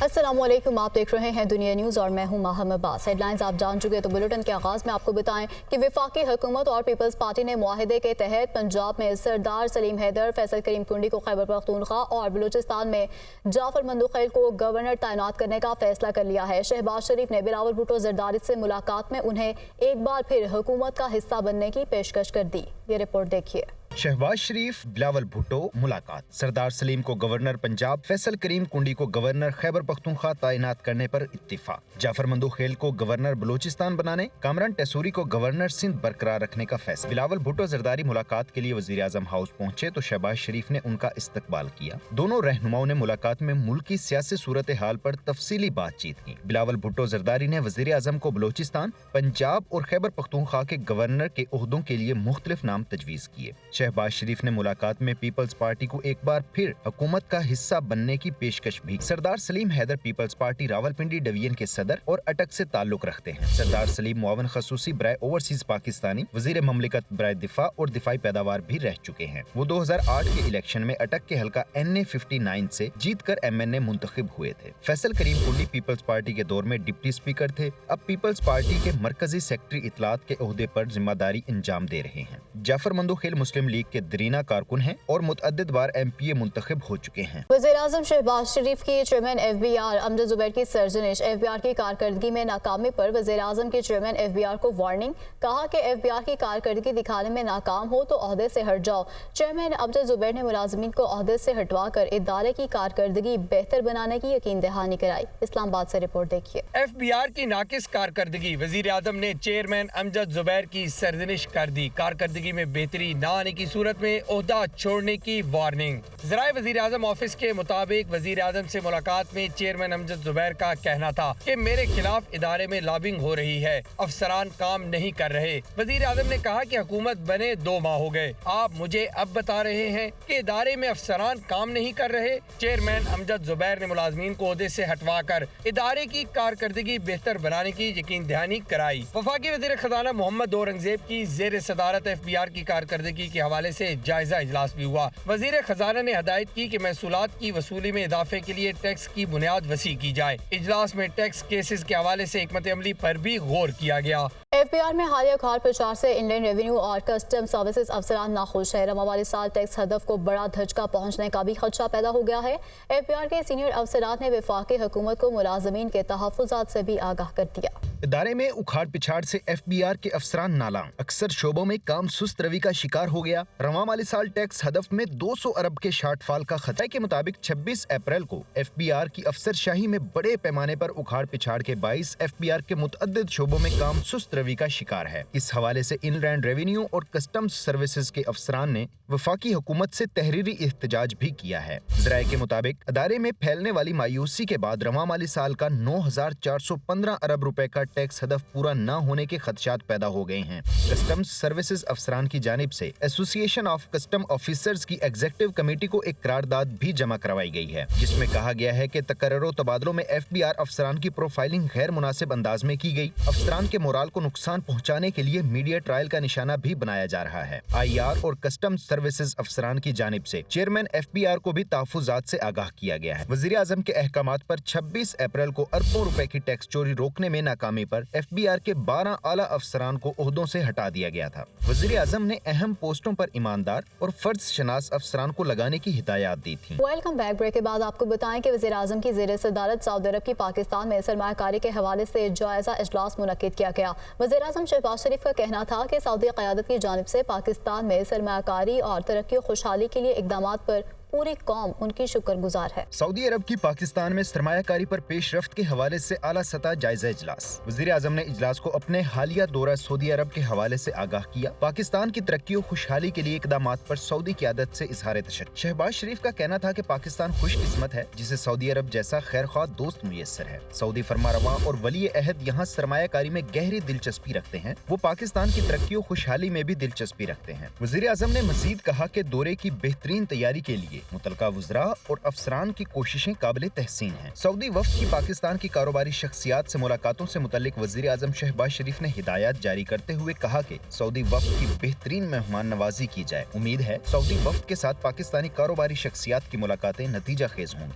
अस्सलाम वालेकुम, आप देख रहे हैं दुनिया न्यूज़ और मैं हूं माहम अब्बास। हेडलाइंस आप जान चुके तो बुलेटिन के आगाज़ में आपको बताएं कि वफाकी हुकूमत और पीपल्स पार्टी ने मुआहदे के तहत पंजाब में सरदार सलीम हैदर, फैसल करीम कुंडी को खैबर पख्तूनख्वा और बलूचिस्तान में जाफर मंदूखेल को गवर्नर तैनात करने का फैसला कर लिया है। शहबाज शरीफ ने बिलावल भुट्टो जरदारी से मुलाकात में उन्हें एक बार फिर हुकूमत का हिस्सा बनने की पेशकश कर दी। ये रिपोर्ट देखिए। शहबाज शरीफ बिलावल भुट्टो मुलाकात। सरदार सलीम को गवर्नर पंजाब, फैसल करीम कुंडी को गवर्नर खैबर पख्तूनख्वा तैनात करने पर इत्तिफाक। जाफर मंदूखेल को गवर्नर बलूचिस्तान बनाने, कामरान टेसूरी को गवर्नर सिंध बरकरार रखने का फैसला। बिलावल भुट्टो जरदारी मुलाकात के लिए वजीर आजम हाउस पहुंचे तो शहबाज शरीफ ने उनका इस्तकबाल किया। दोनों रहनुमाओं ने मुलाकात में मुल्क की सियासी सूरत हाल पर तफसीली बातचीत की। बिलावल भुट्टो जरदारी ने वजीर आजम को बलूचिस्तान, पंजाब और खैबर पख्तूनख्वा के गवर्नर के ओहदों के लिए मुख्तलिफ नाम तजवीज़ किए। शहबाज शरीफ ने मुलाकात में पीपल्स पार्टी को एक बार फिर हुकूमत का हिस्सा बनने की पेशकश भी। सरदार सलीम हैदर पीपल्स पार्टी रावलपिंडी डिवीजन के सदर और अटक से ताल्लुक रखते हैं। सरदार सलीम मुआवन खसूसी बराए ओवरसीज पाकिस्तानी, वजीर ममलिकत बराए दिफा और दिफाई पैदावार भी रह चुके हैं। वो 2008 के इलेक्शन में अटक के हल्का NA 59 से जीत कर MNA मुंतखब हुए थे। फैसल करीम कुंडी पीपल्स पार्टी के दौर में डिप्टी स्पीकर थे। अब पीपल्स पार्टी के मरकजी सेक्रेटरी इतलात के ओहदे पर जिम्मेदारी अंजाम दे रहे हैं। जाफर मंदूखेल मुस्लिम लीग के दरीना कारकुन हैं और मुतअद्दिद बार MPA मुंतखब हो चुके हैं। वज़ीर आज़म शहबाज शरीफ की चेयरमैन FBR अमजद जुबैर की सरजनिश। FBR की कारकर्दगी में नाकामी पर वज़ीर आज़म के चेयरमैन FBR को वार्निंग। कहा कि FBR की कारकर्दगी दिखाने में नाकाम हो तो ओहदे से हट जाओ। चेयरमैन अमजद जुबैर ने मुलाजिमीन को ओहदे से हटवा कर इदारे की कारकर्दगी बेहतर बनाने की यकीन दहानी कराई। इस्लामाबाद से रिपोर्ट देखिए। FBR की नाकिस कारकर्दगी, वज़ीर आज़म ने चेयरमैन अमजद जुबैर की सरजनिश कर दी। कारकर्दगी में बेहतरी न आने की सूरत में ओहदा छोड़ने की वार्निंग। ज़राए वज़ीर आज़म ऑफिस के मुताबिक वज़ीर आज़म से मुलाकात में चेयरमैन अमजद जुबैर का कहना था कि मेरे खिलाफ इदारे में लॉबिंग हो रही है, अफसरान काम नहीं कर रहे। वज़ीर आज़म ने कहा कि हुकूमत बने 2 माह हो गए, आप मुझे अब बता रहे हैं कि इदारे में अफसरान काम नहीं कर रहे। चेयरमैन अमजद जुबैर ने मुलाजमीन को ओहदे से हटवा कर इदारे की कारकर्दगी बेहतर बनाने की यकीन दहानी कराई। वफाकी वज़ीर खजाना मोहम्मद औरंगजेब की ज़ेर सदारत FBR की कारकर्दगी के हवाले से जायजा इजलास भी हुआ। वज़ीर खजाना ने हदायत की कि महसूलात की वसूली में इजाफे के लिए टैक्स की बुनियाद वसी की जाए। इजलास में टैक्स केसेस के हवाले से हिकमत अमली पर भी गौर किया गया। FBR में हालिया खार प्रचार से इंडियन रेवेन्यू और कस्टम सर्विसेज अफसरान नाखुश है। रवा वाले साल टैक्स हदफ को बड़ा धचका पहुंचने का भी खदशा पैदा हो गया है। FBR के सीनियर अफसरान ने वफाकी हुकूमत को मुलाजमीन के तहफ़्फ़ुज़ात से भी आगाह कर दिया। इदारे में उखाड़ पिछाड़ से FBR के अफसरान नालाम, अक्सर शोबों में काम सुस्त रवि का शिकार हो गया। रवा वाले साल टैक्स हदफ में 200 अरब के शार्टफॉल का खतरा के मुताबिक 26 अप्रैल को FBR की अफसरशाही में बड़े पैमाने पर उखाड़ पिछाड़ के बाइस FBR के मुतअद्दिद शोबों में काम सुस्त रवि का शिकार है। इस हवाले से इनलैंड रेवेन्यू और कस्टम सर्विसेज के अफसरान ने वफाकी हुकूमत से तहरीरी एहतजाज भी किया है। ज़राए के मुताबिक इदारे में फैलने वाली मायूसी के बाद रवा माली साल का 9,415 अरब रुपए का टैक्स हदफ पूरा न होने के खदशात पैदा हो गए हैं। कस्टम सर्विसेज अफसरान की जानिब से एसोसिएशन ऑफ कस्टम ऑफिसर्स की एग्जीक्यूटिव कमेटी को एक करारदाद भी जमा करवाई गई है, जिसमें कहा गया है कि तकर्रो तबादलों में FBR अफसरान की प्रोफाइलिंग गैर मुनासिब अंदाज में की गई। अफसरान के मोराल को नुकसान पहुंचाने के लिए मीडिया ट्रायल का निशाना भी बनाया जा रहा है। IR और कस्टम सर्विसेज अफसरान की जानिब से चेयरमैन FBR को भी तहफ़्फ़ुज़ात से आगाह किया गया है। वज़ीर आज़म के अहकामात पर 26 अप्रैल को अरबों रुपए की टैक्स चोरी रोकने में नाकामी पर FBR के 12 आला अफसरान को ओहदों से हटा दिया गया था। वज़ीर आज़म ने अहम पोस्टों पर ईमानदार और फर्ज शनास अफसरान को लगाने की हिदायत दी थी। Welcome back. ब्रेक के बाद आपको बताएं कि वज़ीर आज़म की ज़ेर सदारत सऊदी अरब की पाकिस्तान में सरमायाकारी के हवाले से जायजा इजलास मुनक्किद किया गया। वज़ीर आज़म शहबाज शरीफ का कहना था कि सऊदी क़यादत की जानिब से पाकिस्तान में सरमायाकारी और तरक्की और खुशहाली के लिए इक़दामात पर पूरी कौम उनकी शुक्रगुजार है। सऊदी अरब की पाकिस्तान में सरमायाकारी पर पेशरफ्त के हवाले से आला सतह जायजा इजलास। वज़ीर आज़म ने इजलास को अपने हालिया दौरा सऊदी अरब के हवाले से आगाह किया। पाकिस्तान की तरक्की और खुशहाली के लिए इक़दामात पर सऊदी क़यादत से इजहार तशक्कुर। शहबाज शरीफ का कहना था कि पाकिस्तान खुशकिस्मत है जिसे सऊदी अरब जैसा खैरख्वाह दोस्त मुयस्सर है। सऊदी फरमारवा और वली अहद यहाँ सरमायाकारी में गहरी दिलचस्पी रखते हैं। वो पाकिस्तान की तरक्की और खुशहाली में भी दिलचस्पी रखते हैं। वज़ीर आज़म ने मजीद कहा कि दौरे की बेहतरीन तैयारी के लिए मुतलका वज़रा और अफसरान की कोशिशें काबिल तहसीन हैं। सऊदी वफ़द की पाकिस्तान की कारोबारी शख्सियात से मुलाकातों से मुतल्लिक वज़ीर आज़म शहबाज शरीफ ने हिदायत जारी करते हुए कहा कि सऊदी वफ़द की बेहतरीन मेहमान नवाजी की जाए। उम्मीद है सऊदी वफ़द के साथ पाकिस्तानी कारोबारी शख्सियात की मुलाकातें नतीजा खेज होंगी।